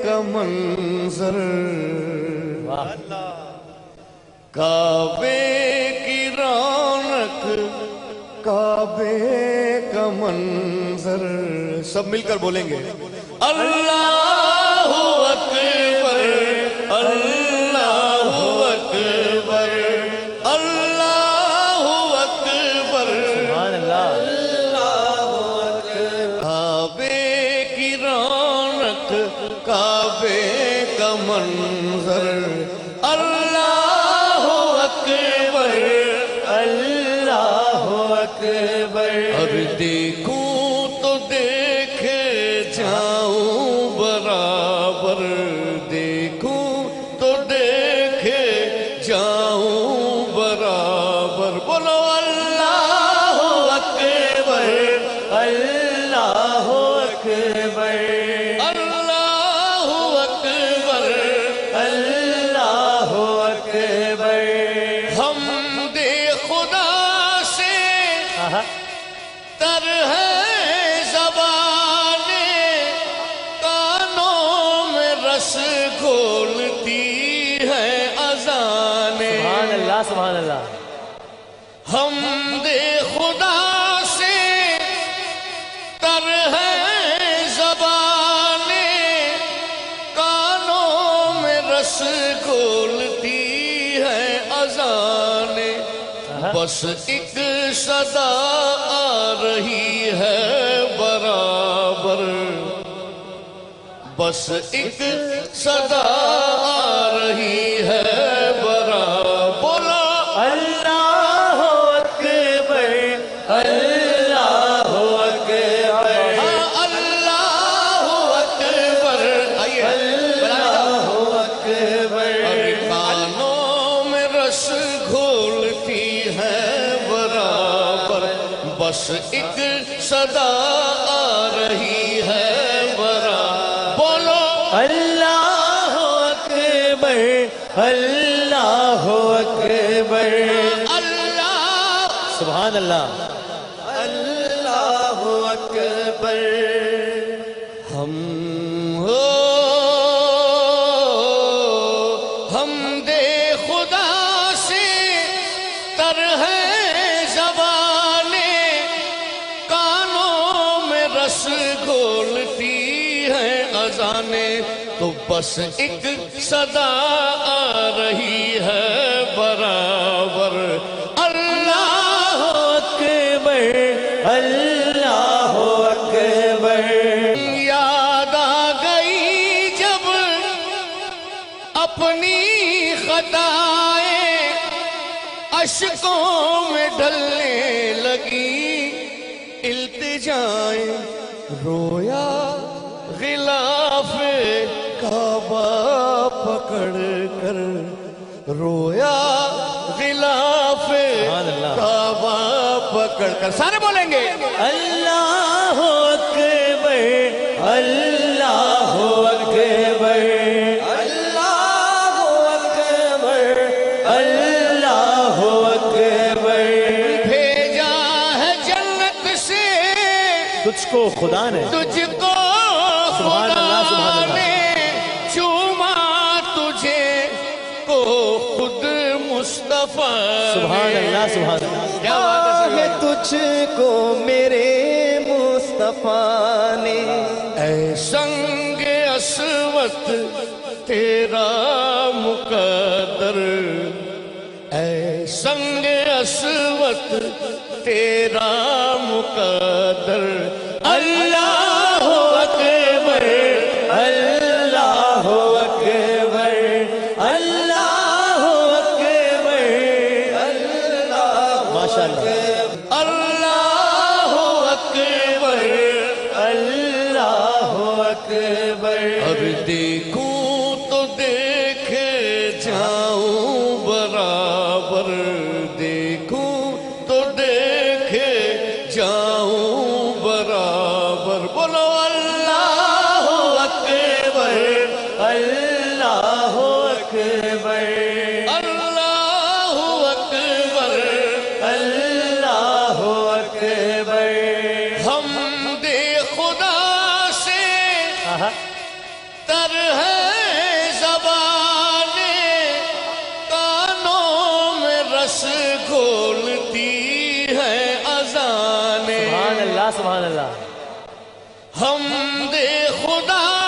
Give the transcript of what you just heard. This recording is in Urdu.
کا منظر، کعبے کی رونق، کعبے کا منظر، سب مل کر بولیں گے اللہ اکبر، اللہ اکبر، اللہ اکبر، سبحان اللہ۔ کعبے کی رونق، کعبے کا منظر، اللہ اکبر، اللہ اکبر۔ اور دیکھوں تو دیکھے جاؤں برابر، دیکھوں تو دیکھے جاؤں برابر، بولو اللہ اکبر، اللہ اکبر، اللہ اکبر، اللہ اکبر۔ حمد خدا سے تر ہے زبانیں، کانوں میں رس گھولتی ہے اذانیں، سبحان اللہ، سبحان اللہ۔ حمد خدا سے تر ہے زبانیں، کانوں میں رس گھولتی ہے اذانیں، بس ایک صدا آ رہی ہے برابر، بس ایک صدا آ رہی ہے برابر، بولا اللہ اکبر، اللہ اکبر، اللہ اکبر، آئیے اللہ اکبر۔ اور کانوں میں رس گھولتی ہے برابر، بس ایک صدا آ رہی ہے برابر، بولو اللہ اکبر، اللہ اکبر، اللہ، سبحان اللہ، اللہ اکبر۔ ہم حمد خدا سے تر ہے زبانیں، کانوں میں رس گھولتی ہے اذانیں، تو بس ایک صدا آ رہی ہے برابر، اللہ اکبر، اللہ اکبر۔ یاد آ گئی جب اپنی خطائیں، اشکوں میں ڈھلنے لگی التجائیں، رویا غلاف کعبہ پکڑ کر، رویا غلاف کعبہ پکڑ کر، سارے بولیں گے اللہ اکبر، اللہ اکبر، اللہ اکبر، اللہ اکبر۔ بھیجا ہے جنت سے تجھ کو خدا نے، تجھ کو سبحان اللہ، سبحان خدا اللہ۔ نے، چوما تجھے کو خود مصطفیٰ سبحان نے، اللہ، سبحان اللہ۔ کیا بات ہے ہے تجھ کو میرے مصطفیٰ نے، اے سنگ اسود تیرا مقدر، اے سنگ اسود تیرا مقدر، اللہ اکبر، اللہ اکبر، اللہ اکبر، اللہ، ماشاءاللہ، اللہ اکبر، اللہ اکبر۔ اور دیکھوں تو دیکھے جاؤں برابر، دیکھوں تو دیکھے جاؤں برابر، بولو اللہ اکبر، اللہ اکبر، اللہ اکبر، اللہ اکبر۔ حمد خدا سے تر ہے زبانیں، کانوں میں رس گھولتی ہے اذانیں. سبحان اللہ سبحان اللہ. حمد خدا